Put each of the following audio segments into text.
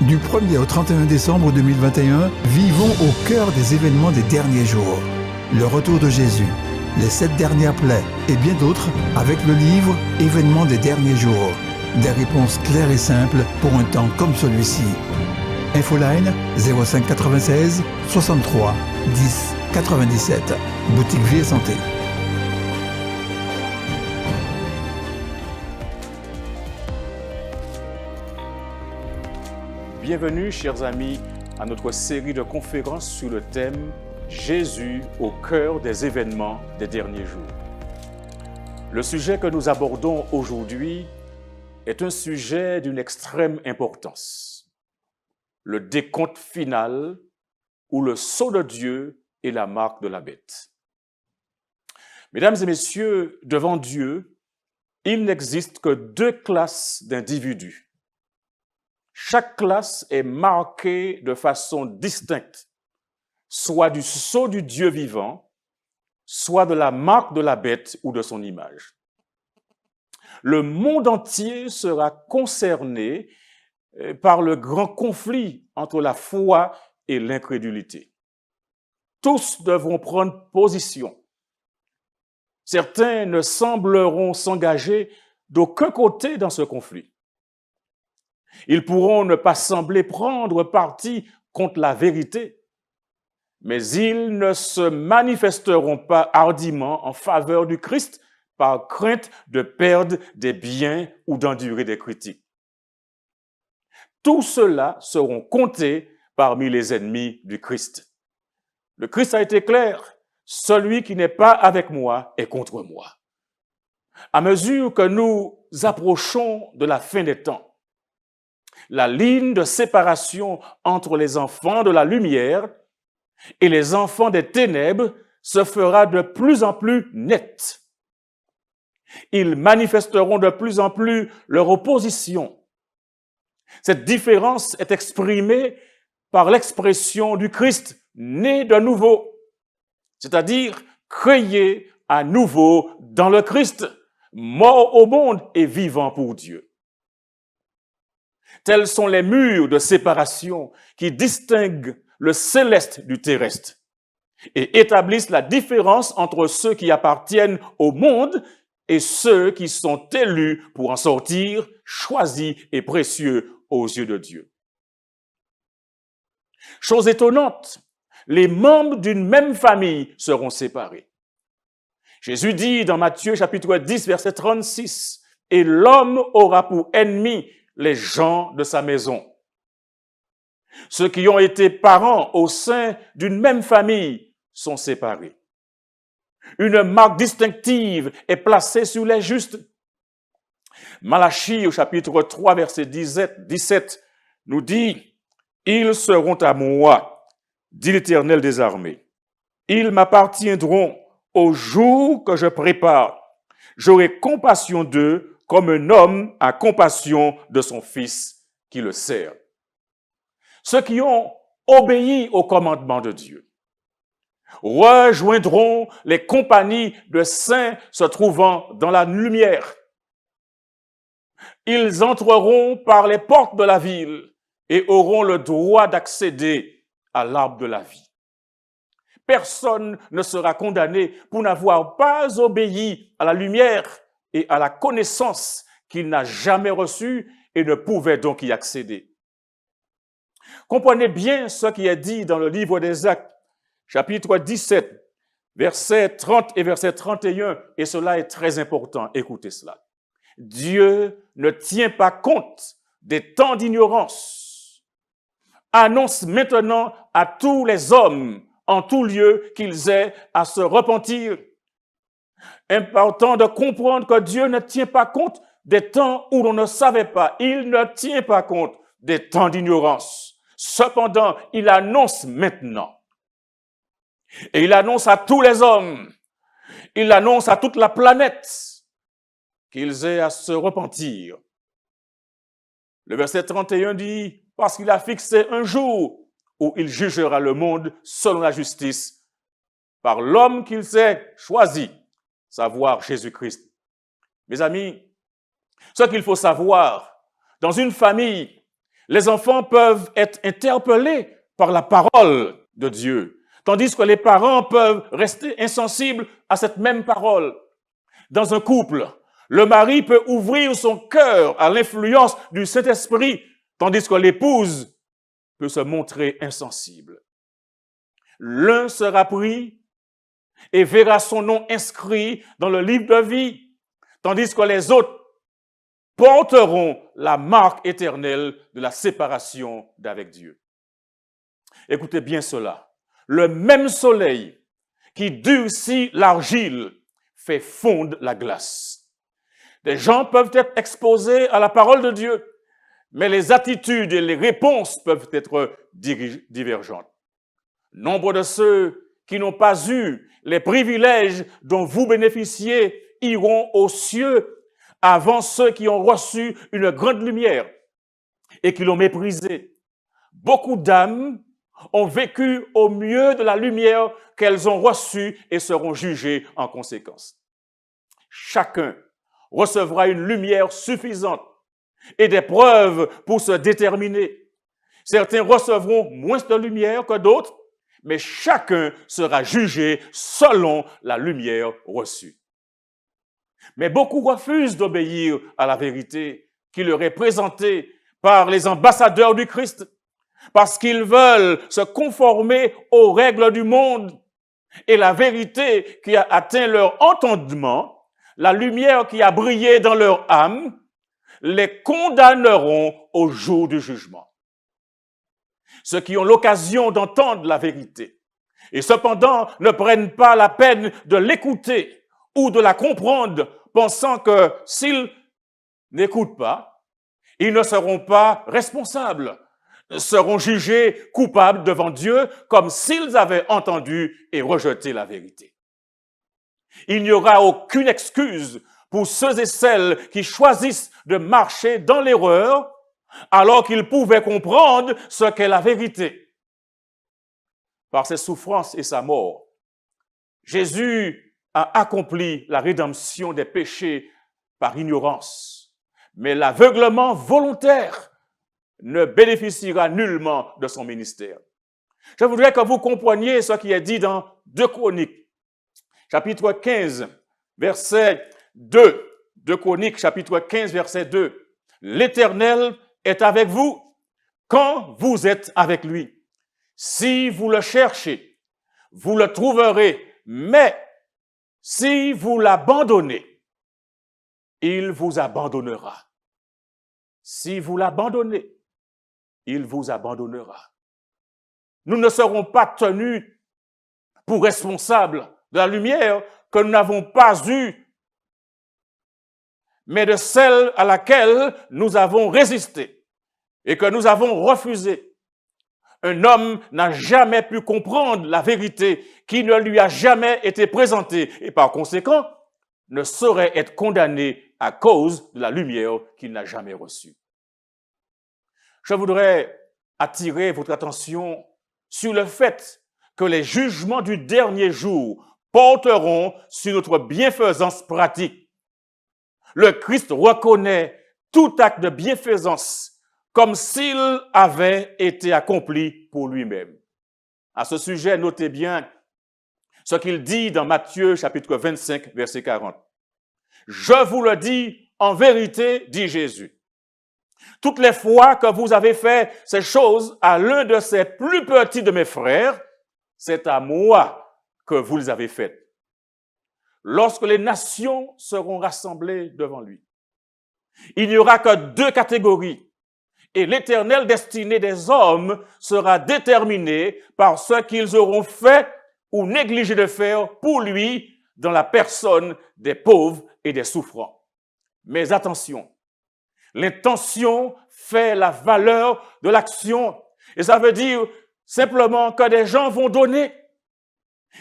Du 1er au 31 décembre 2021, vivons au cœur des événements des derniers jours. Le retour de Jésus, les 7 dernières plaies et bien d'autres avec le livre « Événements des derniers jours ». Des réponses claires et simples pour un temps comme celui-ci. Infoline 05 96 63 10 97. Boutique Vie et Santé. Bienvenue, chers amis, à notre série de conférences sur le thème « Jésus au cœur des événements des derniers jours ». Le sujet que nous abordons aujourd'hui est un sujet d'une extrême importance. Le décompte final ou le sceau de Dieu et la marque de la bête. Mesdames et messieurs, devant Dieu, il n'existe que 2 classes d'individus. Chaque classe est marquée de façon distincte, soit du sceau du Dieu vivant, soit de la marque de la bête ou de son image. Le monde entier sera concerné par le grand conflit entre la foi et l'incrédulité. Tous devront prendre position. Certains ne sembleront s'engager d'aucun côté dans ce conflit. Ils pourront ne pas sembler prendre parti contre la vérité, mais ils ne se manifesteront pas hardiment en faveur du Christ par crainte de perdre des biens ou d'endurer des critiques. Tous ceux-là seront comptés parmi les ennemis du Christ. Le Christ a été clair, celui qui n'est pas avec moi est contre moi. À mesure que nous approchons de la fin des temps, la ligne de séparation entre les enfants de la lumière et les enfants des ténèbres se fera de plus en plus nette. Ils manifesteront de plus en plus leur opposition. Cette différence est exprimée par l'expression du Christ né de nouveau, c'est-à-dire créé à nouveau dans le Christ, mort au monde et vivant pour Dieu. Tels sont les murs de séparation qui distinguent le céleste du terrestre et établissent la différence entre ceux qui appartiennent au monde et ceux qui sont élus pour en sortir, choisis et précieux aux yeux de Dieu. Chose étonnante, les membres d'une même famille seront séparés. Jésus dit dans Matthieu chapitre 10, verset 36, « Et l'homme aura pour ennemi les gens de sa maison. » Ceux qui ont été parents au sein d'une même famille sont séparés. Une marque distinctive est placée sur les justes. Malachie au chapitre 3, verset 17 nous dit « Ils seront à moi, dit l'Éternel des armées. Ils m'appartiendront au jour que je prépare. J'aurai compassion d'eux comme un homme a compassion de son fils qui le sert. » Ceux qui ont obéi au commandement de Dieu rejoindront les compagnies de saints se trouvant dans la lumière. Ils entreront par les portes de la ville et auront le droit d'accéder à l'arbre de la vie. Personne ne sera condamné pour n'avoir pas obéi à la lumière et à la connaissance qu'il n'a jamais reçue et ne pouvait donc y accéder. Comprenez bien ce qui est dit dans le livre des Actes, chapitre 17, versets 30 et verset 31, et cela est très important, écoutez cela. Dieu ne tient pas compte des temps d'ignorance. Annonce maintenant à tous les hommes en tout lieu qu'ils aient à se repentir. Important de comprendre que Dieu ne tient pas compte des temps où l'on ne savait pas. Il ne tient pas compte des temps d'ignorance. Cependant, il annonce maintenant. Et il annonce à tous les hommes. Il annonce à toute la planète qu'ils aient à se repentir. Le verset 31 dit, parce qu'il a fixé un jour où il jugera le monde selon la justice par l'homme qu'il s'est choisi, savoir Jésus-Christ. Mes amis, ce qu'il faut savoir, dans une famille, Les enfants peuvent être interpellés par la parole de Dieu, tandis que les parents peuvent rester insensibles à cette même parole. Dans un couple, le mari peut ouvrir son cœur à l'influence du Saint-Esprit, tandis que l'épouse peut se montrer insensible. L'un sera pris et verra son nom inscrit dans le livre de vie, tandis que les autres porteront la marque éternelle de la séparation d'avec Dieu. Écoutez bien cela. Le même soleil qui durcit l'argile fait fondre la glace. Des gens peuvent être exposés à la parole de Dieu, mais les attitudes et les réponses peuvent être divergentes. Nombre de ceux qui n'ont pas eu les privilèges dont vous bénéficiez iront aux cieux avant ceux qui ont reçu une grande lumière et qui l'ont méprisée. Beaucoup d'âmes ont vécu au mieux de la lumière qu'elles ont reçue et seront jugées en conséquence. Chacun recevra une lumière suffisante et des preuves pour se déterminer. Certains recevront moins de lumière que d'autres, mais chacun sera jugé selon la lumière reçue. Mais beaucoup refusent d'obéir à la vérité qui leur est présentée par les ambassadeurs du Christ, parce qu'ils veulent se conformer aux règles du monde. Et la vérité qui a atteint leur entendement, la lumière qui a brillé dans leur âme, les condamneront au jour du jugement. Ceux qui ont l'occasion d'entendre la vérité et cependant ne prennent pas la peine de l'écouter ou de la comprendre, pensant que s'ils n'écoutent pas, ils ne seront pas responsables, seront jugés coupables devant Dieu comme s'ils avaient entendu et rejeté la vérité. Il n'y aura aucune excuse pour ceux et celles qui choisissent de marcher dans l'erreur alors qu'ils pouvaient comprendre ce qu'est la vérité. Par ses souffrances et sa mort, Jésus a accompli la rédemption des péchés par ignorance, mais l'aveuglement volontaire ne bénéficiera nullement de son ministère. Je voudrais que vous compreniez ce qui est dit dans 2 Chroniques, chapitre 15, verset 2. 2 Chroniques, chapitre 15, verset 2. L'Éternel est avec vous quand vous êtes avec lui. Si vous le cherchez, vous le trouverez, mais si vous l'abandonnez, il vous abandonnera. Si vous l'abandonnez, il vous abandonnera. Nous ne serons pas tenus pour responsables de la lumière que nous n'avons pas eue, mais de celle à laquelle nous avons résisté et que nous avons refusé. Un homme n'a jamais pu comprendre la vérité qui ne lui a jamais été présentée et par conséquent ne saurait être condamné à cause de la lumière qu'il n'a jamais reçue. Je voudrais attirer votre attention sur le fait que les jugements du dernier jour porteront sur notre bienfaisance pratique. Le Christ reconnaît tout acte de bienfaisance comme s'il avait été accompli pour lui-même. À ce sujet, notez bien ce qu'il dit dans Matthieu chapitre 25, verset 40. « Je vous le dis en vérité, dit Jésus, toutes les fois que vous avez fait ces choses à l'un de ces plus petits de mes frères, c'est à moi que vous les avez faites. Lorsque les nations seront rassemblées devant lui, il n'y aura que 2 catégories et l'éternelle destinée des hommes sera déterminée par ce qu'ils auront fait ou négligé de faire pour lui dans la personne des pauvres et des souffrants. Mais attention, l'intention fait la valeur de l'action. Et ça veut dire simplement que des gens vont donner.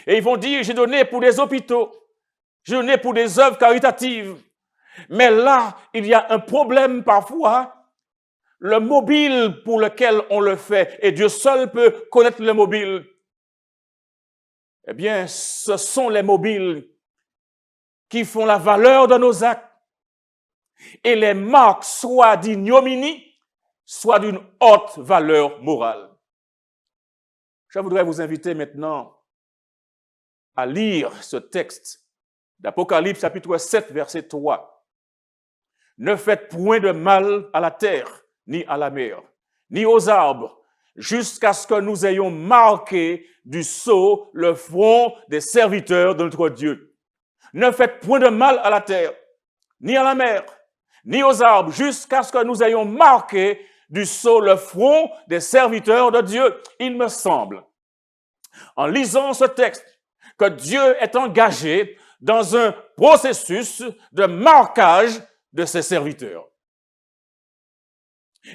Et ils vont dire, j'ai donné pour des hôpitaux, j'ai donné pour des œuvres caritatives. Mais là, il y a un problème parfois. Le mobile pour lequel on le fait, et Dieu seul peut connaître le mobile, eh bien, ce sont les mobiles qui font la valeur de nos actes. Et les marques soit d'ignominie, soit d'une haute valeur morale. Je voudrais vous inviter maintenant à lire ce texte d'Apocalypse chapitre 7, verset 3. Ne faites point de mal à la terre, ni à la mer, ni aux arbres, jusqu'à ce que nous ayons marqué du sceau le front des serviteurs de notre Dieu. Ne faites point de mal à la terre, ni à la mer, ni aux arbres, jusqu'à ce que nous ayons marqué du sceau le front des serviteurs de Dieu. Il me semble, en lisant ce texte, que Dieu est engagé dans un processus de marquage de ses serviteurs.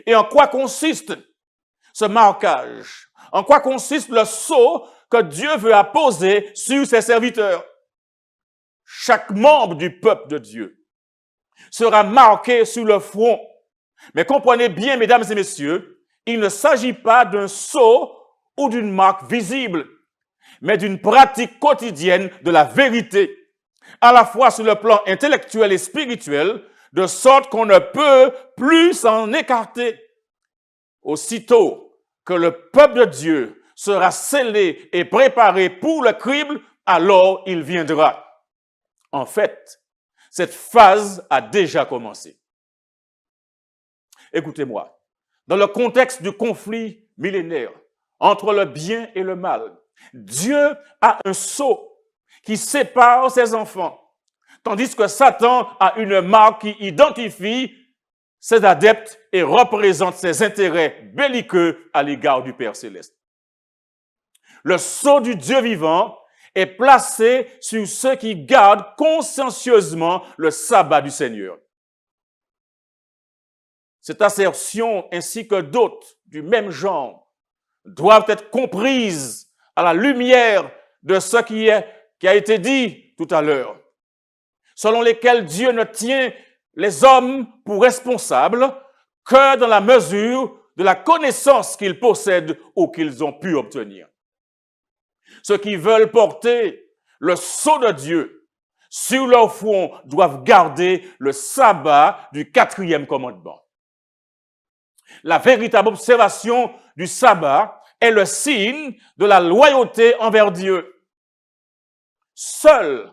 Et en quoi consiste ce marquage? En quoi consiste le sceau que Dieu veut apposer sur ses serviteurs? Chaque membre du peuple de Dieu sera marqué sur le front. Mais comprenez bien, mesdames et messieurs, il ne s'agit pas d'un sceau ou d'une marque visible, mais d'une pratique quotidienne de la vérité, à la fois sur le plan intellectuel et spirituel, de sorte qu'on ne peut plus s'en écarter. Aussitôt que le peuple de Dieu sera scellé et préparé pour le crible, alors il viendra. En fait, cette phase a déjà commencé. Écoutez-moi, dans le contexte du conflit millénaire entre le bien et le mal, Dieu a un sceau qui sépare ses enfants, tandis que Satan a une marque qui identifie ses adeptes et représente ses intérêts belliqueux à l'égard du Père céleste. Le sceau du Dieu vivant est placé sur ceux qui gardent consciencieusement le sabbat du Seigneur. Cette assertion ainsi que d'autres du même genre doivent être comprises à la lumière de ce qui a été dit tout à l'heure, selon lesquels Dieu ne tient les hommes pour responsables que dans la mesure de la connaissance qu'ils possèdent ou qu'ils ont pu obtenir. Ceux qui veulent porter le sceau de Dieu sur leur front doivent garder le sabbat du 4e commandement. La véritable observation du sabbat est le signe de la loyauté envers Dieu. Seul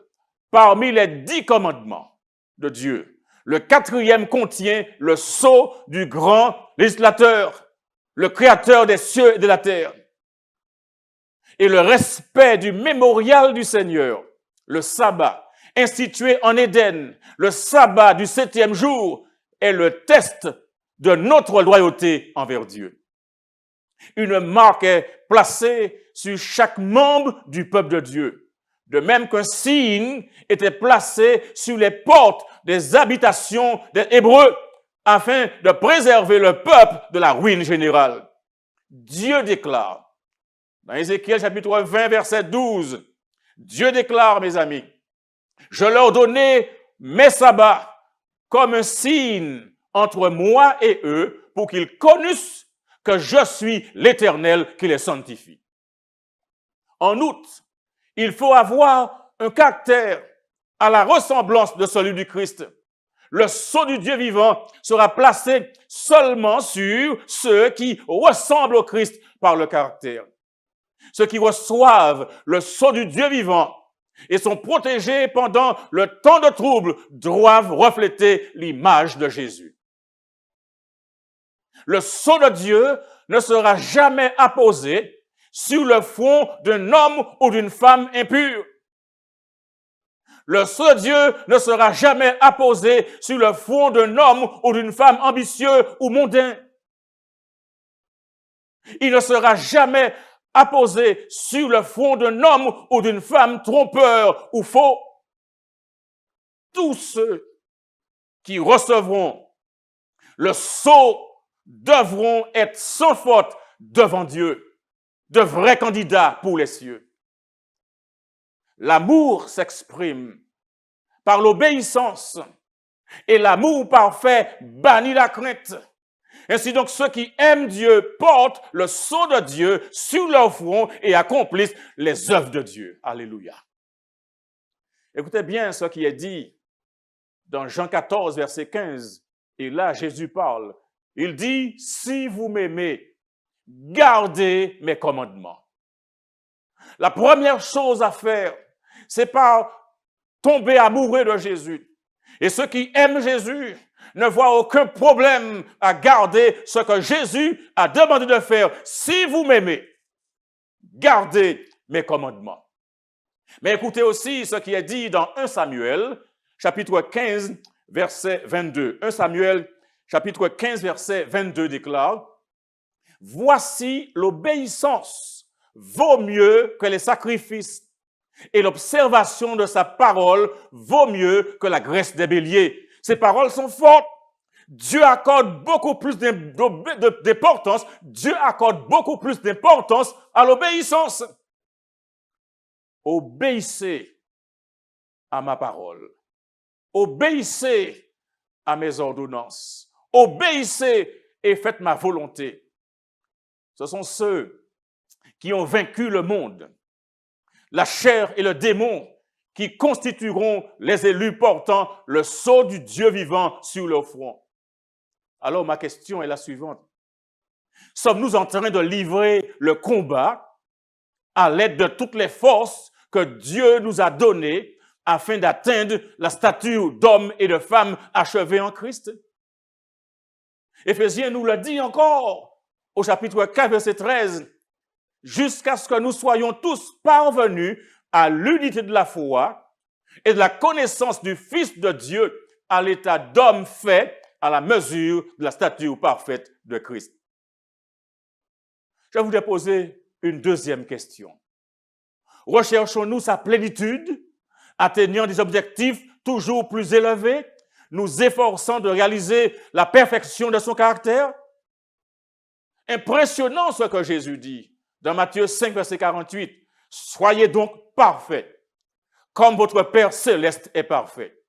parmi les 10 commandements de Dieu, le 4e contient le sceau du grand législateur, le créateur des cieux et de la terre. Et le respect du mémorial du Seigneur, le sabbat, institué en Éden, le sabbat du 7e jour, est le test de notre loyauté envers Dieu. Une marque est placée sur chaque membre du peuple de Dieu, de même qu'un signe était placé sur les portes des habitations des Hébreux, afin de préserver le peuple de la ruine générale. Dieu déclare, dans Ézéchiel chapitre 20, verset 12, Dieu déclare, mes amis, « Je leur donnai mes sabbats comme un signe entre moi et eux pour qu'ils connussent que je suis l'Éternel qui les sanctifie. » En outre, il faut avoir un caractère à la ressemblance de celui du Christ. Le sceau du Dieu vivant sera placé seulement sur ceux qui ressemblent au Christ par le caractère. Ceux qui reçoivent le sceau du Dieu vivant et sont protégés pendant le temps de trouble doivent refléter l'image de Jésus. Le sceau de Dieu ne sera jamais apposé sur le front d'un homme ou d'une femme impure. Le sceau de Dieu ne sera jamais apposé sur le front d'un homme ou d'une femme ambitieux ou mondain. Il ne sera jamais apposé sur le front d'un homme ou d'une femme trompeur ou faux. Tous ceux qui recevront le sceau devront être sans faute devant Dieu, de vrais candidats pour les cieux. L'amour s'exprime par l'obéissance et l'amour parfait bannit la crainte. Ainsi donc, ceux qui aiment Dieu portent le sceau de Dieu sur leur front et accomplissent les œuvres de Dieu. Alléluia. Écoutez bien ce qui est dit dans Jean 14, verset 15. Et là, Jésus parle. Il dit, si vous m'aimez, gardez mes commandements. La première chose à faire, c'est pas tomber amoureux de Jésus. Et ceux qui aiment Jésus ne voient aucun problème à garder ce que Jésus a demandé de faire. Si vous m'aimez, gardez mes commandements. Mais écoutez aussi ce qui est dit dans 1 Samuel, chapitre 15, verset 22. 1 Samuel, chapitre 15, verset 22 déclare, « Voici l'obéissance vaut mieux que les sacrifices, et l'observation de sa parole vaut mieux que la graisse des béliers. » Ces paroles sont fortes. Dieu accorde beaucoup plus d'importance. Dieu accorde beaucoup plus d'importance à l'obéissance. Obéissez à ma parole. Obéissez à mes ordonnances. Obéissez et faites ma volonté. Ce sont ceux qui ont vaincu le monde, la chair et le démon, qui constitueront les élus portant le sceau du Dieu vivant sur leur front. Alors ma question est la suivante. Sommes-nous en train de livrer le combat à l'aide de toutes les forces que Dieu nous a données afin d'atteindre la stature d'hommes et de femmes achevés en Christ? Éphésiens nous le dit encore au chapitre 4, verset 13, « Jusqu'à ce que nous soyons tous parvenus à l'unité de la foi et de la connaissance du Fils de Dieu à l'état d'homme fait à la mesure de la stature parfaite de Christ. » Je voudrais poser une deuxième question. Recherchons-nous sa plénitude, atteignant des objectifs toujours plus élevés, nous efforçant de réaliser la perfection de son caractère? Impressionnant ce que Jésus dit dans Matthieu 5, verset 48. « Soyez donc parfaits, comme votre Père céleste est parfait. »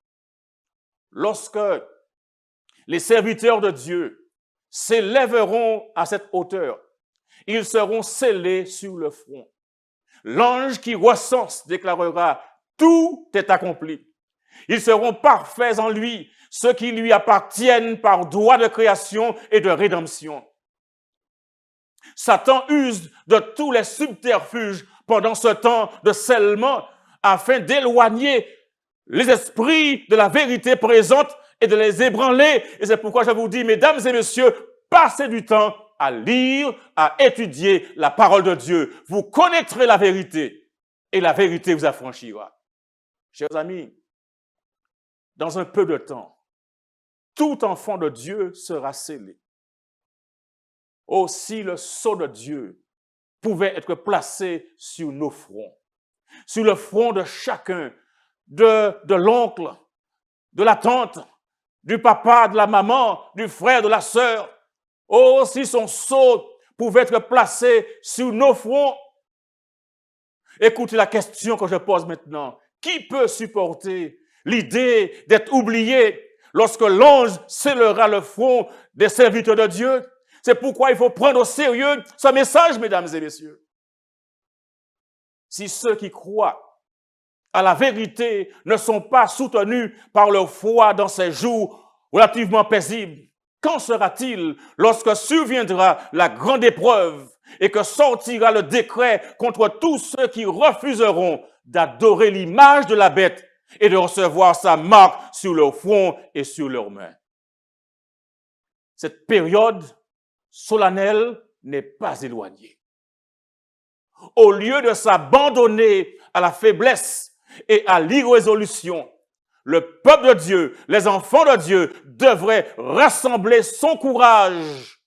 Lorsque les serviteurs de Dieu s'élèveront à cette hauteur, ils seront scellés sur le front. L'ange qui recense déclarera « Tout est accompli ». Ils seront parfaits en lui, ceux qui lui appartiennent par droit de création et de rédemption. Satan use de tous les subterfuges pendant ce temps de scellement afin d'éloigner les esprits de la vérité présente et de les ébranler. Et c'est pourquoi je vous dis, mesdames et messieurs, passez du temps à lire, à étudier la parole de Dieu. Vous connaîtrez la vérité et la vérité vous affranchira. Chers amis, dans un peu de temps, tout enfant de Dieu sera scellé. Aussi le sceau de Dieu pouvait être placé sur nos fronts, sur le front de chacun, de l'oncle, de la tante, du papa, de la maman, du frère, de la sœur. Aussi son sceau pouvait être placé sur nos fronts. Écoutez la question que je pose maintenant. Qui peut supporter l'idée d'être oublié lorsque l'ange scellera le front des serviteurs de Dieu? C'est pourquoi il faut prendre au sérieux ce message, mesdames et messieurs. Si ceux qui croient à la vérité ne sont pas soutenus par leur foi dans ces jours relativement paisibles, qu'en sera-t-il lorsque surviendra la grande épreuve et que sortira le décret contre tous ceux qui refuseront d'adorer l'image de la bête et de recevoir sa marque sur leur front et sur leurs mains? Cette période solennelle n'est pas éloignée. Au lieu de s'abandonner à la faiblesse et à l'irrésolution, le peuple de Dieu, les enfants de Dieu devraient rassembler son courage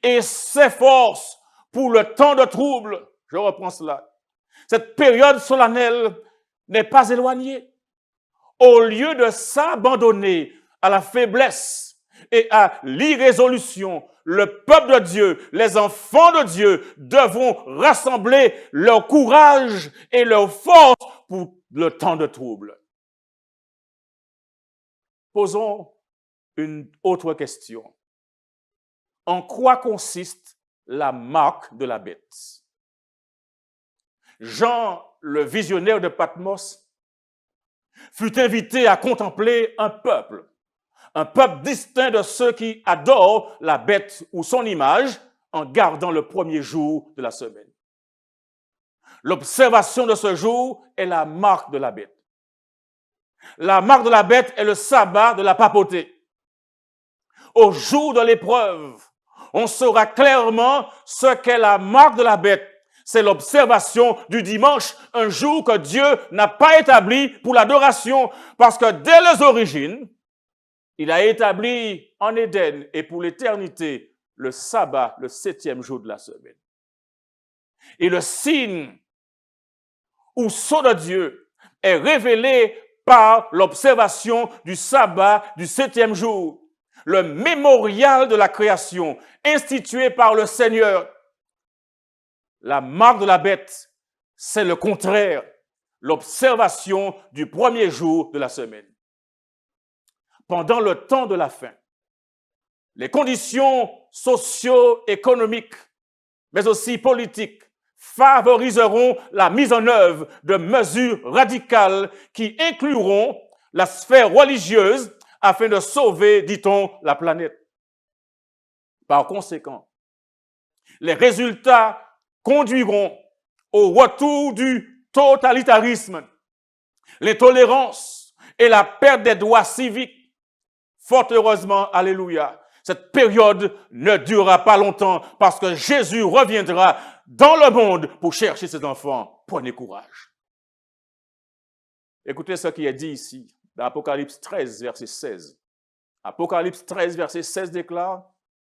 et ses forces pour le temps de trouble. Je reprends cela. Cette période solennelle n'est pas éloignée. Au lieu de s'abandonner à la faiblesse et à l'irrésolution, le peuple de Dieu, les enfants de Dieu devront rassembler leur courage et leur force pour le temps de trouble. Posons une autre question. En quoi consiste la marque de la bête? Jean, le visionnaire de Patmos, fut invité à contempler un peuple un peuple distinct de ceux qui adorent la bête ou son image en gardant le premier jour de la semaine. L'observation de ce jour est la marque de la bête. La marque de la bête est le sabbat de la papauté. Au jour de l'épreuve, on saura clairement ce qu'est la marque de la bête. C'est l'observation du dimanche, un jour que Dieu n'a pas établi pour l'adoration, parce que dès les origines, il a établi en Éden et pour l'éternité le sabbat, le 7e jour de la semaine. Et le signe ou sceau de Dieu est révélé par l'observation du sabbat du 7e jour, le mémorial de la création institué par le Seigneur. La marque de la bête, c'est le contraire, l'observation du premier jour de la semaine. Pendant le temps de la faim, les conditions socio-économiques, mais aussi politiques, favoriseront la mise en œuvre de mesures radicales qui incluront la sphère religieuse afin de sauver, dit-on, la planète. Par conséquent, les résultats conduiront au retour du totalitarisme, l'intolérance et la perte des droits civiques. Fort heureusement, alléluia, cette période ne durera pas longtemps parce que Jésus reviendra dans le monde pour chercher ses enfants. Prenez courage. Écoutez ce qui est dit ici, dans Apocalypse 13, verset 16. Apocalypse 13, verset 16 déclare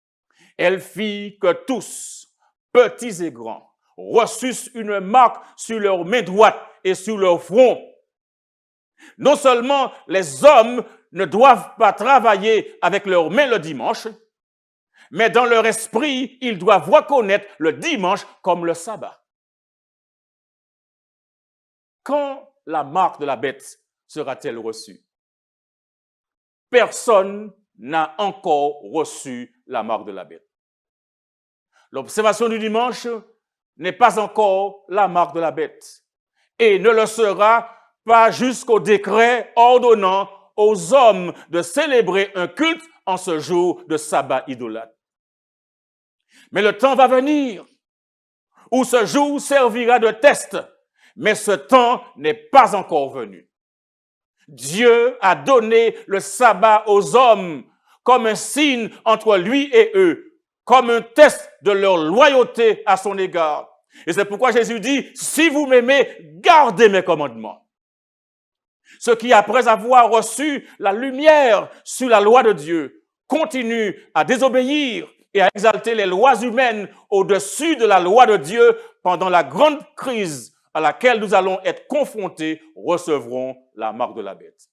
« Elle fit que tous, petits et grands, reçussent une marque sur leur main droite et sur leur front. Non seulement les hommes ne doivent pas travailler avec leurs mains le dimanche, mais dans leur esprit, ils doivent reconnaître le dimanche comme le sabbat. » Quand la marque de la bête sera-t-elle reçue? Personne n'a encore reçu la marque de la bête. L'observation du dimanche n'est pas encore la marque de la bête et ne le sera pas jusqu'au décret ordonnant aux hommes de célébrer un culte en ce jour de sabbat idolâtre. Mais le temps va venir où ce jour servira de test, mais ce temps n'est pas encore venu. Dieu a donné le sabbat aux hommes comme un signe entre lui et eux, comme un test de leur loyauté à son égard. Et c'est pourquoi Jésus dit, si vous m'aimez, gardez mes commandements. Ceux qui, après avoir reçu la lumière sur la loi de Dieu, continuent à désobéir et à exalter les lois humaines au-dessus de la loi de Dieu pendant la grande crise à laquelle nous allons être confrontés, recevront la marque de la bête.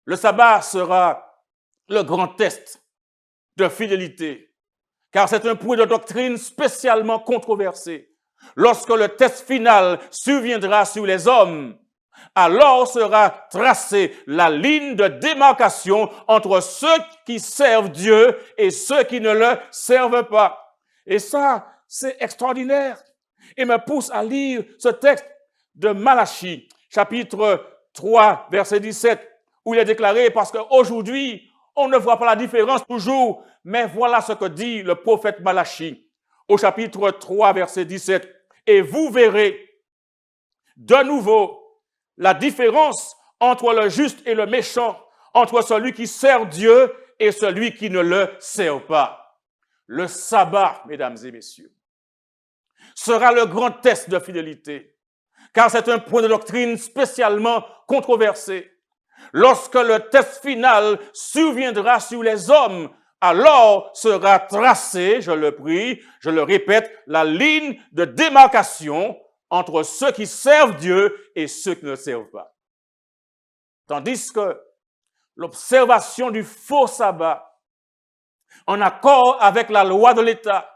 Le sabbat sera le grand test de fidélité, car c'est un point de doctrine spécialement controversé. Lorsque le test final surviendra sur les hommes, alors sera tracée la ligne de démarcation entre ceux qui servent Dieu et ceux qui ne le servent pas. Et ça, c'est extraordinaire. Et me pousse à lire ce texte de Malachie, chapitre 3, verset 17, où il est déclaré, parce qu'aujourd'hui, on ne voit pas la différence toujours, mais voilà ce que dit le prophète Malachie, au chapitre 3, verset 17. Et vous verrez de nouveau la différence entre le juste et le méchant, entre celui qui sert Dieu et celui qui ne le sert pas. Le sabbat, mesdames et messieurs, sera le grand test de fidélité, car c'est un point de doctrine spécialement controversé. Lorsque le test final surviendra sur les hommes, alors sera tracée, je le prie, je le répète, la ligne de démarcation entre ceux qui servent Dieu et ceux qui ne le servent pas. Tandis que l'observation du faux sabbat, en accord avec la loi de l'État,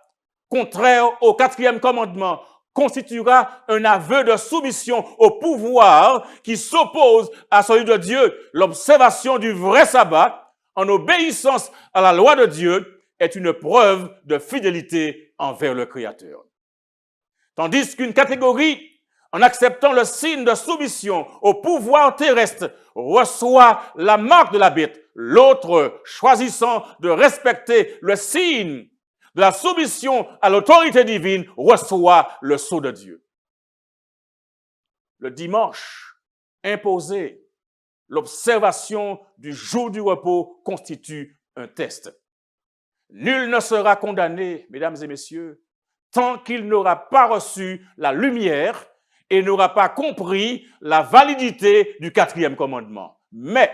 contraire au 4e commandement, constituera un aveu de soumission au pouvoir qui s'oppose à celui de Dieu. L'observation du vrai sabbat, en obéissance à la loi de Dieu, est une preuve de fidélité envers le Créateur. Tandis qu'une catégorie en acceptant le signe de soumission au pouvoir terrestre, reçoit la marque de la bête. L'autre, choisissant de respecter le signe de la soumission à l'autorité divine, reçoit le sceau de Dieu. Le dimanche imposé, l'observation du jour du repos constitue un test. Nul ne sera condamné, mesdames et messieurs, tant qu'il n'aura pas reçu la lumière et n'aura pas compris la validité du 4e commandement. Mais,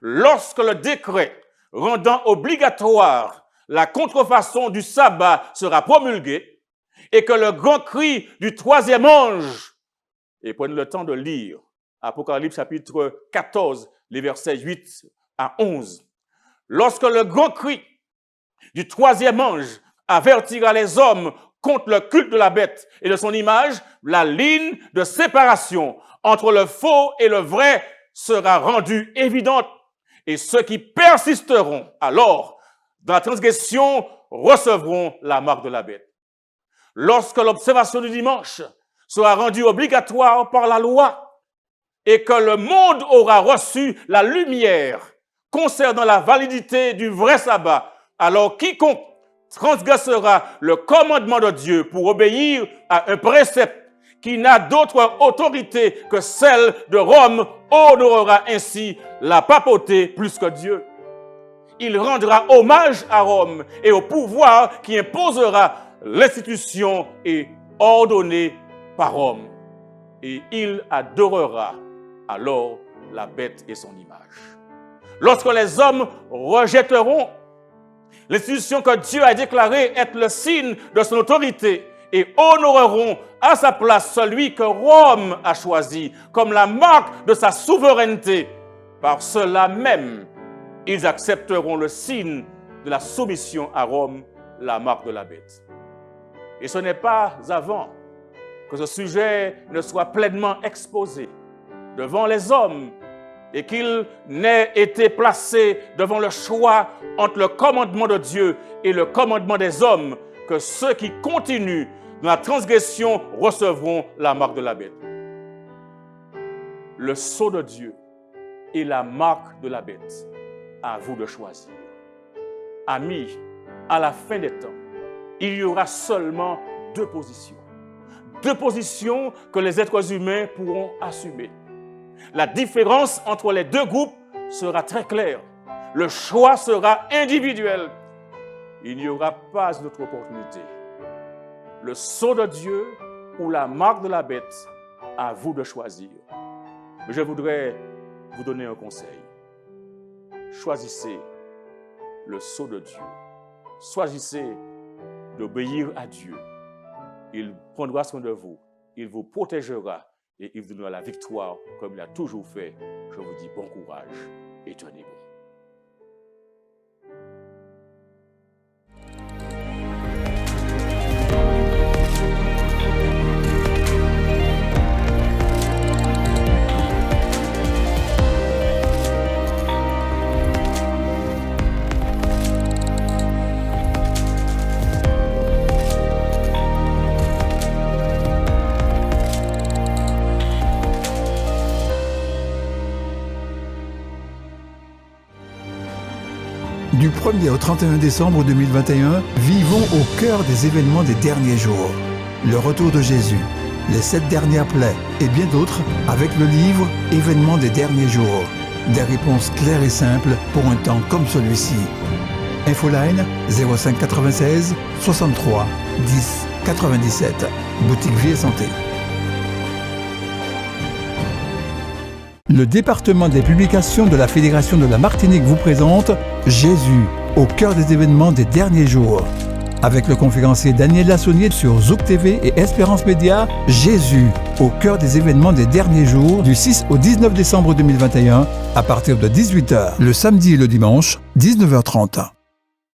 lorsque le décret rendant obligatoire la contrefaçon du sabbat sera promulgué et que le grand cri du 3e ange, et prenez le temps de lire Apocalypse chapitre 14, les versets 8 à 11. Lorsque le grand cri du 3e ange avertira les hommes contre le culte de la bête et de son image, la ligne de séparation entre le faux et le vrai sera rendue évidente. Et ceux qui persisteront alors dans la transgression recevront la marque de la bête. Lorsque l'observation du dimanche sera rendue obligatoire par la loi et que le monde aura reçu la lumière concernant la validité du vrai sabbat, alors quiconque transgressera le commandement de Dieu pour obéir à un précepte qui n'a d'autre autorité que celle de Rome honorera ainsi la papauté plus que Dieu. Il rendra hommage à Rome et au pouvoir qui imposera l'institution et ordonnée par Rome. Et il adorera alors la bête et son image. Lorsque les hommes rejetteront l'institution que Dieu a déclarée être le signe de son autorité et honoreront à sa place celui que Rome a choisi comme la marque de sa souveraineté, par cela même, ils accepteront le signe de la soumission à Rome, la marque de la bête. Et ce n'est pas avant que ce sujet ne soit pleinement exposé devant les hommes et qu'il n'ait été placé devant le choix entre le commandement de Dieu et le commandement des hommes, que ceux qui continuent dans la transgression recevront la marque de la bête. Le sceau de Dieu et la marque de la bête, à vous de choisir. Amis, à la fin des temps, il y aura seulement deux positions. Deux positions que les êtres humains pourront assumer. La différence entre les deux groupes sera très claire. Le choix sera individuel. Il n'y aura pas d'autre opportunité. Le sceau de Dieu ou la marque de la bête, à vous de choisir. Mais je voudrais vous donner un conseil. Choisissez le sceau de Dieu. Choisissez d'obéir à Dieu. Il prendra soin de vous. Il vous protégera et il vous donnera la victoire comme il a toujours fait. Je vous dis bon courage et tenez bon. Du 1er au 31 décembre 2021, vivons au cœur des événements des derniers jours. Le retour de Jésus, les 7 dernières plaies et bien d'autres avec le livre « Événements des derniers jours ». Des réponses claires et simples pour un temps comme celui-ci. Infoline 05 96 63 10 97. Boutique Vie et Santé. Le département des publications de la Fédération de la Martinique vous présente Jésus, au cœur des événements des derniers jours. Avec le conférencier Daniel Lassonnier sur Zouk TV et Espérance Média, Jésus, au cœur des événements des derniers jours, du 6 au 19 décembre 2021, à partir de 18h, le samedi et le dimanche, 19h30.